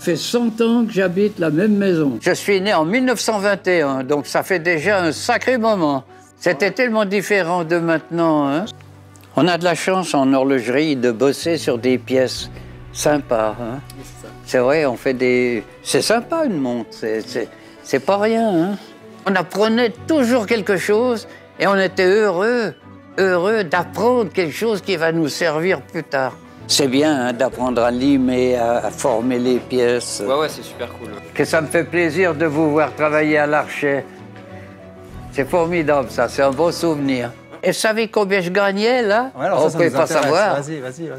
Ça fait 100 ans que j'habite la même maison. Je suis né en 1921, donc ça fait déjà un sacré moment. C'était tellement différent de maintenant, hein. On a de la chance en horlogerie de bosser sur des pièces sympas, hein. C'est vrai, on fait des... C'est sympa une montre, c'est pas rien, hein. On apprenait toujours quelque chose et on était heureux d'apprendre quelque chose qui va nous servir plus tard. C'est bien, hein, d'apprendre à limer, à former les pièces. Ouais, c'est super cool. Que ça me fait plaisir de vous voir travailler à l'archet. C'est formidable, ça, c'est un beau souvenir. Et vous savez combien je gagnais, là? Ouais, alors ça ne peut pas intéresse. savoir. Vas-y.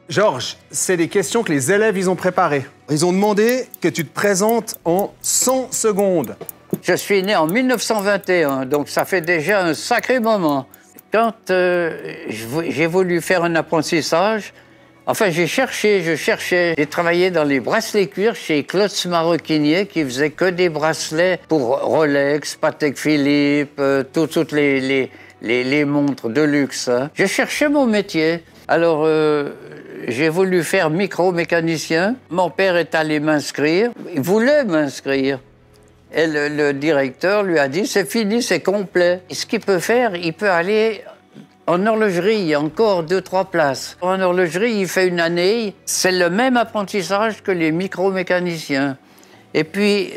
Georges, c'est des questions que les élèves, ils ont préparées. Ils ont demandé que tu te présentes en 100 secondes. Je suis né en 1921, donc ça fait déjà un sacré moment. Quand j'ai voulu faire un apprentissage, enfin je cherchais. J'ai travaillé dans les bracelets cuir chez Klotz Maroquinier qui faisait que des bracelets pour Rolex, Patek Philippe, toutes les montres de luxe, hein. Je cherchais mon métier. Alors j'ai voulu faire micro-mécanicien. Mon père est allé m'inscrire. Il voulait m'inscrire. Et le directeur lui a dit, c'est fini, c'est complet. Et ce qu'il peut faire, il peut aller en horlogerie, il y a encore 2-3 places. En horlogerie, il fait une année, c'est le même apprentissage que les micro-mécaniciens. Et puis,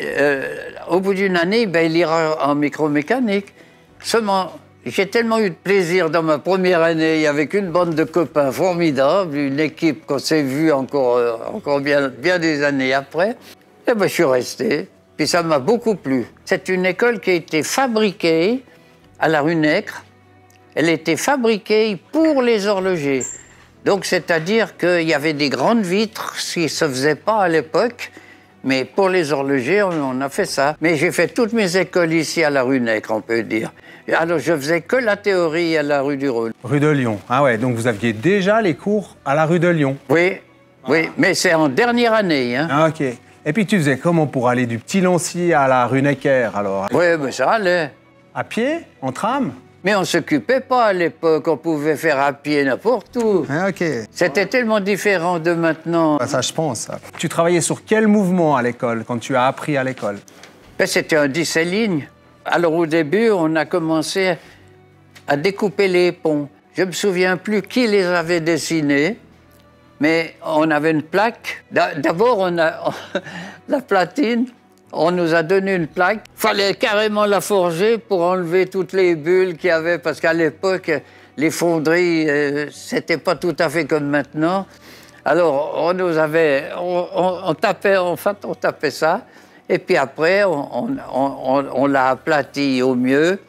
au bout d'une année, ben, il ira en micromécanique. Seulement, j'ai tellement eu de plaisir dans ma première année avec une bande de copains formidables, une équipe qu'on s'est vue encore bien des années après. Et ben, je suis resté. Puis ça m'a beaucoup plu. C'est une école qui a été fabriquée à la rue Nègre. Elle était fabriquée pour les horlogers. Donc, c'est-à-dire qu'il y avait des grandes vitres, ce qui ne se faisait pas à l'époque. Mais pour les horlogers, on a fait ça. Mais j'ai fait toutes mes écoles ici à la rue Nègre, on peut dire. Alors, je faisais que la théorie à la rue du Rhône. Rue de Lyon. Ah ouais, donc vous aviez déjà les cours à la rue de Lyon. Oui, mais c'est en dernière année, hein. Ah, OK. Et puis tu faisais comment pour aller du Petit Lancier à la rue Necker, alors? Oui, mais ça allait. À pied? En tram? Mais on ne s'occupait pas à l'époque, on pouvait faire à pied n'importe où. Ah, OK. C'était tellement différent de maintenant. Ça, je pense. Tu travaillais sur quel mouvement à l'école, quand tu as appris à l'école? Ben, c'était un 10 lignes. Alors au début, on a commencé à découper les ponts. Je ne me souviens plus qui les avait dessinés. Mais on avait une plaque. D'abord, on a la platine. On nous a donné une plaque. Il fallait carrément la forger pour enlever toutes les bulles qu'il y avait. Parce qu'à l'époque, les fonderies, c'était pas tout à fait comme maintenant. Alors, on tapait ça. Et puis après, on l'a aplati au mieux.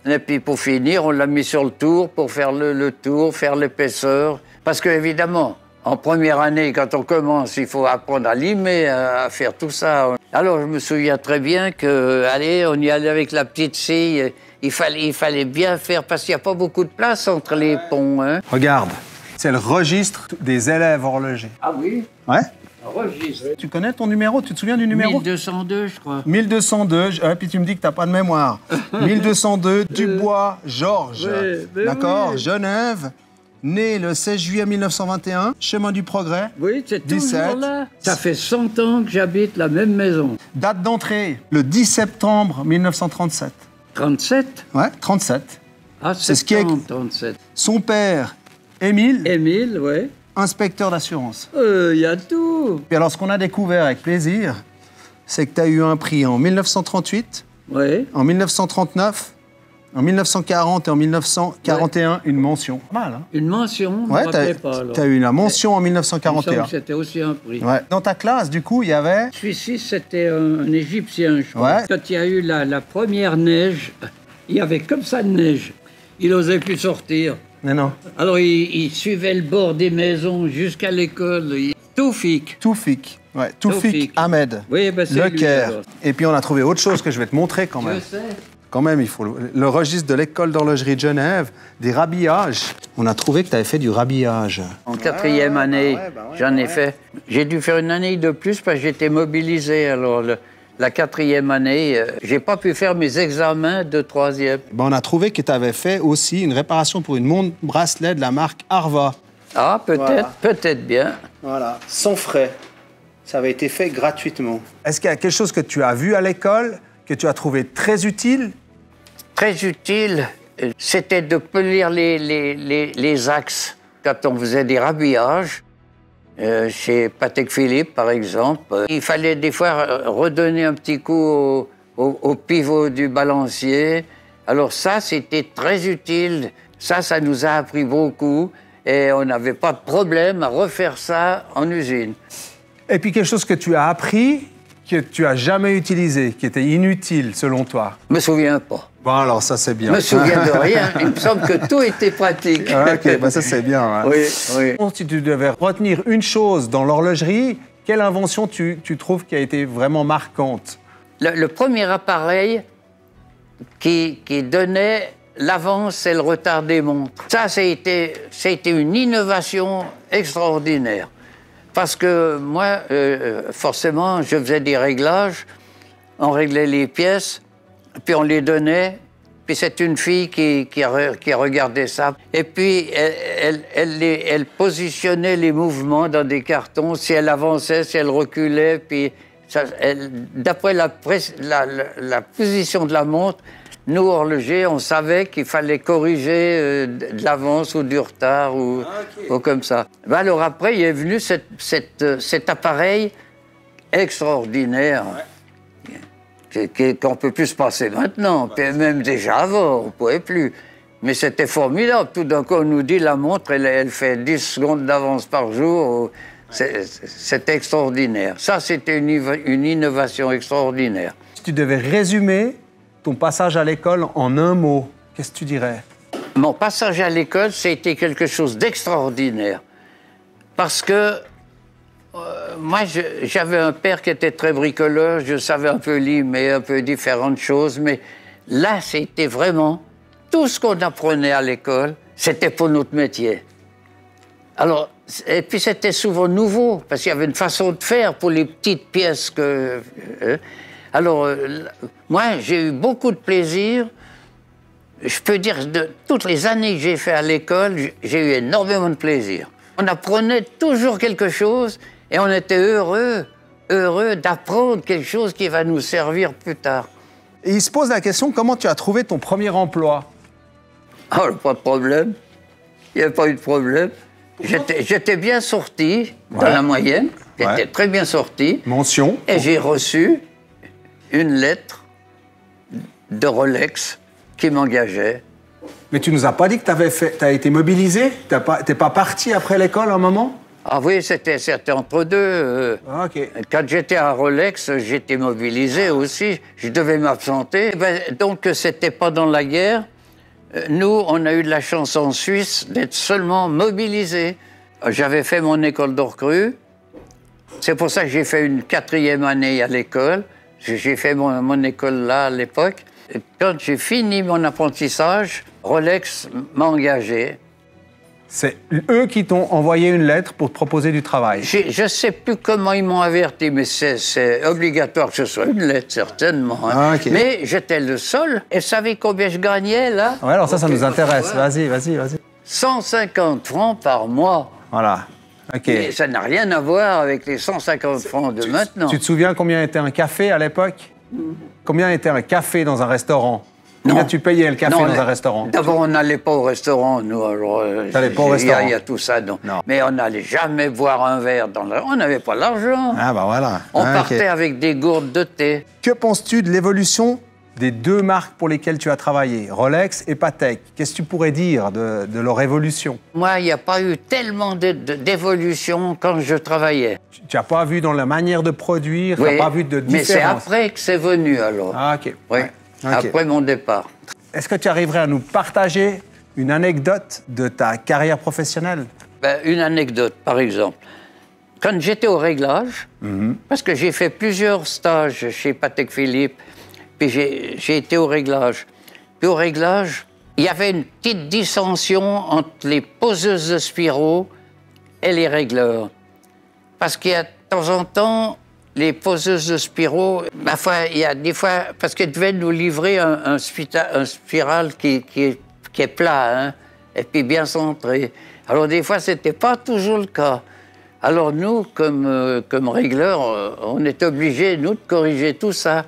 Et puis pour finir, on l'a mis sur le tour pour faire le tour, faire l'épaisseur. Parce qu'évidemment, en première année, quand on commence, il faut apprendre à limer, à faire tout ça. Alors, je me souviens très bien on y allait avec la petite scie. Il fallait bien faire, parce qu'il n'y a pas beaucoup de place entre les ponts, hein. Regarde, c'est le registre des élèves horlogers. Ah oui? Ouais? Un registre. Tu connais ton numéro? Tu te souviens du numéro? 1202, je crois. 1202, puis tu me dis que tu n'as pas de mémoire. 1202, Dubois, Georges. D'accord? Oui. Genève. Né le 16 juillet 1921, chemin du Progrès. Oui, c'est 17. toujours là. Ça fait 100 ans que j'habite la même maison. Date d'entrée, le 10 septembre 1937. 37? Ouais, 37. Ah, C'est ce qui est... 37. Son père, Émile, Émile, oui. inspecteur d'assurance. Il y a tout. Et alors, ce qu'on a découvert avec plaisir, c'est que tu as eu un prix en 1938, Oui. en 1939, en 1940 et en 1941, une mention. Pas mal, hein? Une mention, Ouais, je ne me rappelais pas. tu as eu la mention en Il me 1941. semble que c'était aussi un prix. Ouais. Dans ta classe, du coup, il y avait... Celui-ci, c'était un Égyptien, je crois. Ouais. Quand il y a eu la première neige, il y avait comme ça de neige. Il n'osait plus sortir. Mais non. Alors, il suivait le bord des maisons jusqu'à l'école. Toufik. Toufik. Ouais, Toufik Ahmed. Oui, ben c'est Le lui, Caire. alors. Et puis, on a trouvé autre chose que je vais te montrer quand même. Je sais. Quand même, il faut le registre de l'école d'horlogerie de Genève, des rhabillages. On a trouvé que tu avais fait du rhabillage. En quatrième année, j'en ai fait. J'ai dû faire une année de plus parce que j'étais mobilisé. Alors, la quatrième année, j'ai pas pu faire mes examens de troisième. Ben, on a trouvé que tu avais fait aussi une réparation pour une montre bracelet de la marque Arva. Ah, peut-être, Voilà. peut-être bien. Voilà, sans frais. Ça avait été fait gratuitement. Est-ce qu'il y a quelque chose que tu as vu à l'école, que tu as trouvé très utile? Très utile, c'était de polir les axes quand on faisait des rhabillages. Chez Patek Philippe, par exemple, il fallait des fois redonner un petit coup au pivot du balancier. Alors ça, c'était très utile. Ça nous a appris beaucoup et on n'avait pas de problème à refaire ça en usine. Et puis quelque chose que tu as appris, que tu n'as jamais utilisé, qui était inutile selon toi? Je me souviens pas. Bon, alors ça c'est bien. Je me souviens de rien. Il me semble que tout était pratique. Ah, ok, bah ça c'est bien. Hein. Oui, oui. Si tu devais retenir une chose dans l'horlogerie, quelle invention tu trouves qui a été vraiment marquante? Le premier appareil qui donnait l'avance et le retard des montres. Ça a été une innovation extraordinaire. Parce que moi, forcément, je faisais des réglages, on réglait les pièces, puis on les donnait, puis c'est une fille qui regardait ça. Et puis, elle positionnait les mouvements dans des cartons, si elle avançait, si elle reculait, puis d'après la position de la montre, nous, horlogers, on savait qu'il fallait corriger de l'avance ou du retard ou comme ça. Ben alors après, il est venu cet appareil extraordinaire qu'on ne peut plus se passer maintenant, puis même déjà avant, on ne pouvait plus. Mais c'était formidable. Tout d'un coup, on nous dit la montre, elle fait 10 secondes d'avance par jour. C'est extraordinaire. Ça, c'était une innovation extraordinaire. Si tu devais résumer ton passage à l'école en un mot, qu'est-ce que tu dirais? Mon passage à l'école, c'était quelque chose d'extraordinaire. Parce que moi, j'avais un père qui était très bricoleur, je savais un peu limer, un peu différentes choses, mais là, c'était vraiment tout ce qu'on apprenait à l'école, c'était pour notre métier. Alors, et puis c'était souvent nouveau, parce qu'il y avait une façon de faire pour les petites pièces que... Alors, moi, j'ai eu beaucoup de plaisir. Je peux dire, de toutes les années que j'ai fait à l'école, j'ai eu énormément de plaisir. On apprenait toujours quelque chose et on était heureux d'apprendre quelque chose qui va nous servir plus tard. Et il se pose la question, comment tu as trouvé ton premier emploi? Oh, pas de problème. Il n'y avait pas eu de problème. J'étais bien sorti dans la moyenne. J'étais très bien sorti. Mention. Et j'ai reçu une lettre de Rolex qui m'engageait. Mais tu nous as pas dit que tu as été mobilisé? T'es pas parti après l'école un moment? Ah oui, c'était entre deux. Ok. Quand j'étais à Rolex, j'étais mobilisé aussi. Je devais m'absenter. Donc, c'était pendant la guerre. Nous, on a eu de la chance en Suisse d'être seulement mobilisés. J'avais fait mon école de recrue. C'est pour ça que j'ai fait une 4e année à l'école. J'ai fait mon école là à l'époque. Quand j'ai fini mon apprentissage, Rolex m'a engagé. C'est eux qui t'ont envoyé une lettre pour te proposer du travail? Je ne sais plus comment ils m'ont averti, mais c'est obligatoire que ce soit une lettre, certainement. Hein. Ah, okay. Mais j'étais le seul. Et vous savez combien je gagnais, là? Ouais, alors ça nous intéresse. Vas-y. 150 francs par mois. Voilà. Ok. Et ça n'a rien à voir avec les 150 francs de maintenant. Tu te souviens combien était un café à l'époque? Combien était un café dans un restaurant? Combien tu payais le café dans un restaurant? D'abord, on n'allait pas au restaurant, nous. T'allais pas au restaurant? Il y a tout ça, non. Mais on n'allait jamais boire un verre dans le... On n'avait pas l'argent. Ah, bah voilà. On partait avec des gourdes de thé. Que penses-tu de l'évolution des deux marques pour lesquelles tu as travaillé, Rolex et Patek? Qu'est-ce que tu pourrais dire de leur évolution? Moi, il n'y a pas eu tellement d'évolution quand je travaillais. Tu n'as pas vu dans la manière de produire, tu n'as pas vu de différence? Mais c'est après que c'est venu, alors. Ah, ok. Oui, Okay. Après mon départ. Est-ce que tu arriverais à nous partager une anecdote de ta carrière professionnelle? Une anecdote, par exemple. Quand j'étais au réglage, parce que j'ai fait plusieurs stages chez Patek Philippe, puis j'ai été au réglage. Puis au réglage, il y avait une petite dissension entre les poseuses de spiraux et les régleurs. Parce qu'il y a de temps en temps, les poseuses de spiraux, ma foi, il y a des fois, parce qu'ils devaient nous livrer un spiral qui est plat, hein, et puis bien centrée. Alors des fois, ce n'était pas toujours le cas. Alors nous, comme régleurs, on est obligés, nous, de corriger tout ça.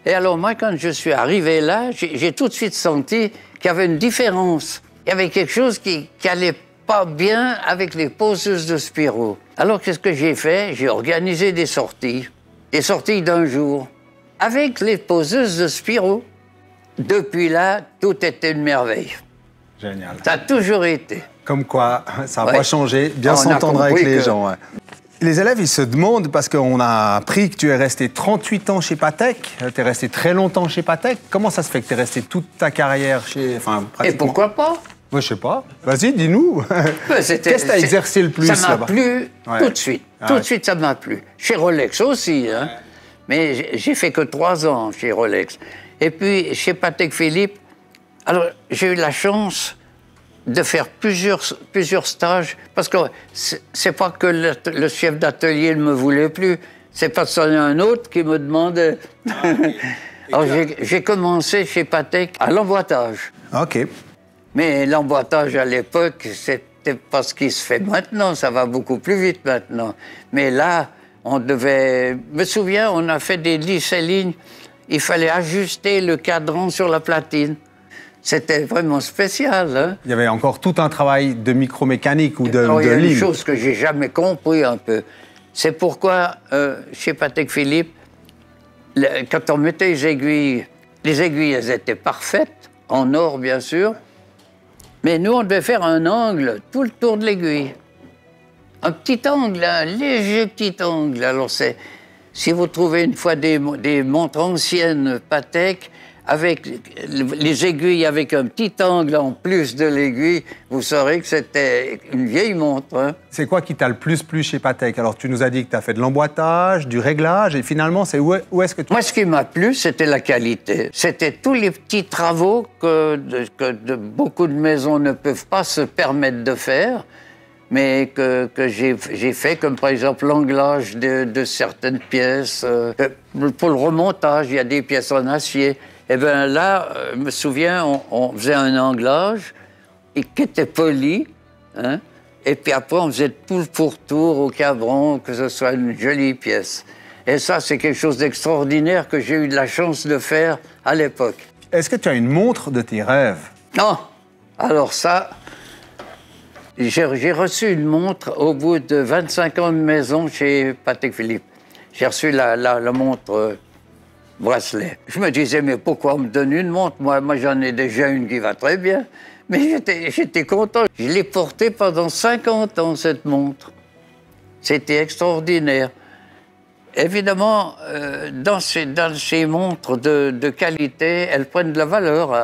Et alors moi, quand je suis arrivé là, j'ai tout de suite senti qu'il y avait une différence. Il y avait quelque chose qui allait pas bien avec les poseuses de Spiro. Alors qu'est-ce que j'ai fait? J'ai organisé des sorties d'un jour, avec les poseuses de Spiro. Depuis là, tout était une merveille. Génial. Ça a toujours été. Comme quoi, ça n'a pas changé, bien s'entendre avec les gens. Ouais. Les élèves, ils se demandent, parce qu'on a appris que tu es resté 38 ans chez Patek, tu es resté très longtemps chez Patek. Comment ça se fait que tu es resté toute ta carrière chez... Enfin, Et pourquoi pas? Moi, je sais pas. Vas-y, dis-nous. Qu'est-ce que tu as exercé le plus Ça m'a plu tout de suite. Tout de suite, ça m'a plu. Chez Rolex aussi, hein. Mais j'ai fait que 3 ans chez Rolex. Et puis, chez Patek Philippe, alors, j'ai eu la chance de faire plusieurs stages, parce que c'est pas que le chef d'atelier ne me voulait plus, c'est parce qu'il y en a un autre qui me demandait. Alors, j'ai commencé chez Patek à l'emboîtage. OK. Mais l'emboîtage à l'époque, c'était pas ce qui se fait maintenant, ça va beaucoup plus vite maintenant. Mais là, on devait... Je me souviens, on a fait des lisses et lignes, il fallait ajuster le cadran sur la platine. C'était vraiment spécial. Hein? Il y avait encore tout un travail de micromécanique ou de ligne. Il y a une chose que j'ai jamais compris un peu. C'est pourquoi, chez Patek Philippe, quand on mettait les aiguilles, elles étaient parfaites, en or bien sûr, mais nous, on devait faire un angle tout le tour de l'aiguille. Un petit angle, un léger petit angle. Alors, si vous trouvez une fois des montres anciennes Patek, avec les aiguilles avec un petit angle en plus de l'aiguille, vous saurez que c'était une vieille montre. Hein? C'est quoi qui t'a le plus plu chez Patek? Alors, tu nous as dit que tu as fait de l'emboîtage, du réglage, et finalement, c'est où est-ce que tu... Moi, ce qui m'a plu, c'était la qualité. C'était tous les petits travaux que beaucoup de maisons ne peuvent pas se permettre de faire, mais que j'ai fait, comme par exemple l'anglage de certaines pièces. Pour le remontage, il y a des pièces en acier. Eh bien là, je me souviens, on faisait un anglage qui était poli, hein, et puis après on faisait tout le pourtour au cabron, que ce soit une jolie pièce. Et ça, c'est quelque chose d'extraordinaire que j'ai eu de la chance de faire à l'époque. Est-ce que tu as une montre de tes rêves? Non. Alors ça, j'ai reçu une montre au bout de 25 ans de maison chez Patek Philippe. J'ai reçu la montre... bracelet. Je me disais, mais pourquoi on me donne une montre? Moi j'en ai déjà une qui va très bien. Mais j'étais content. Je l'ai portée pendant 50 ans, cette montre. C'était extraordinaire. Évidemment, dans ces montres de qualité, elles prennent de la valeur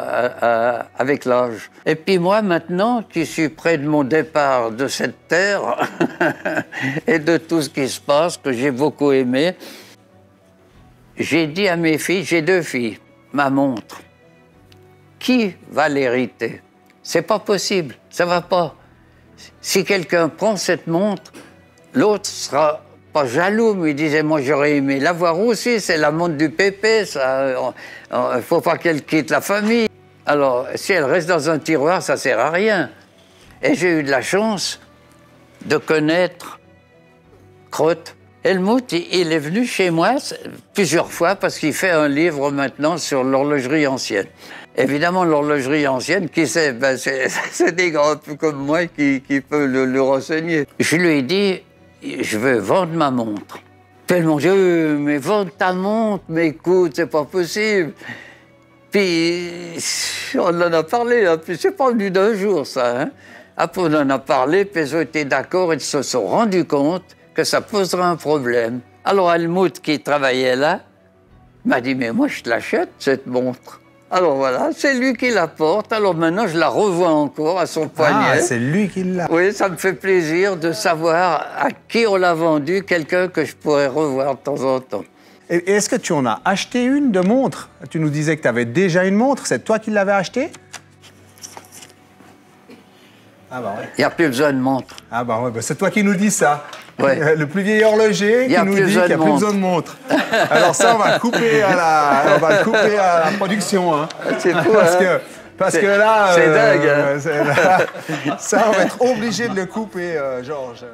avec l'âge. Et puis moi, maintenant, qui suis près de mon départ de cette terre et de tout ce qui se passe, que j'ai beaucoup aimé, j'ai dit à mes filles, j'ai 2 filles, ma montre, qui va l'hériter? C'est pas possible, ça va pas. Si quelqu'un prend cette montre, l'autre sera pas jaloux, mais il disait, moi j'aurais aimé l'avoir aussi, c'est la montre du pépé, ça, il faut pas qu'elle quitte la famille. Alors, si elle reste dans un tiroir, ça sert à rien. Et j'ai eu de la chance de connaître Crotte. Helmut, il est venu chez moi plusieurs fois parce qu'il fait un livre maintenant sur l'horlogerie ancienne. Évidemment, l'horlogerie ancienne, qui sait, ben c'est des gars un peu comme moi qui peuvent le renseigner. Je lui ai dit, je veux vendre ma montre. Puis elle m'a dit, mais vendre ta montre, mais écoute, c'est pas possible. Puis on en a parlé, hein, puis c'est pas venu d'un jour ça. Hein. Après on en a parlé, puis ils ont été d'accord, ils se sont rendus compte que ça poserait un problème. Alors Helmut, qui travaillait là, m'a dit, mais moi je te l'achète, cette montre. Alors voilà, c'est lui qui la porte. Alors maintenant, je la revois encore à son poignet. Ah, c'est lui qui l'a. Oui, ça me fait plaisir de savoir à qui on l'a vendu, quelqu'un que je pourrais revoir de temps en temps. Et est-ce que tu en as acheté une de montre? Tu nous disais que tu avais déjà une montre, c'est toi qui l'avais achetée? Ah bah ouais. Il n'y a plus besoin de montre. Ah bah ouais, bah c'est toi qui nous dis ça. Ouais. Le plus vieil horloger qui nous dit qu'il n'y a plus besoin de montre. Alors ça, on va le couper à la production. Hein. C'est fou, Parce hein? que Parce que là... C'est dingue. Hein. Ça, on va être obligé de le couper, Georges.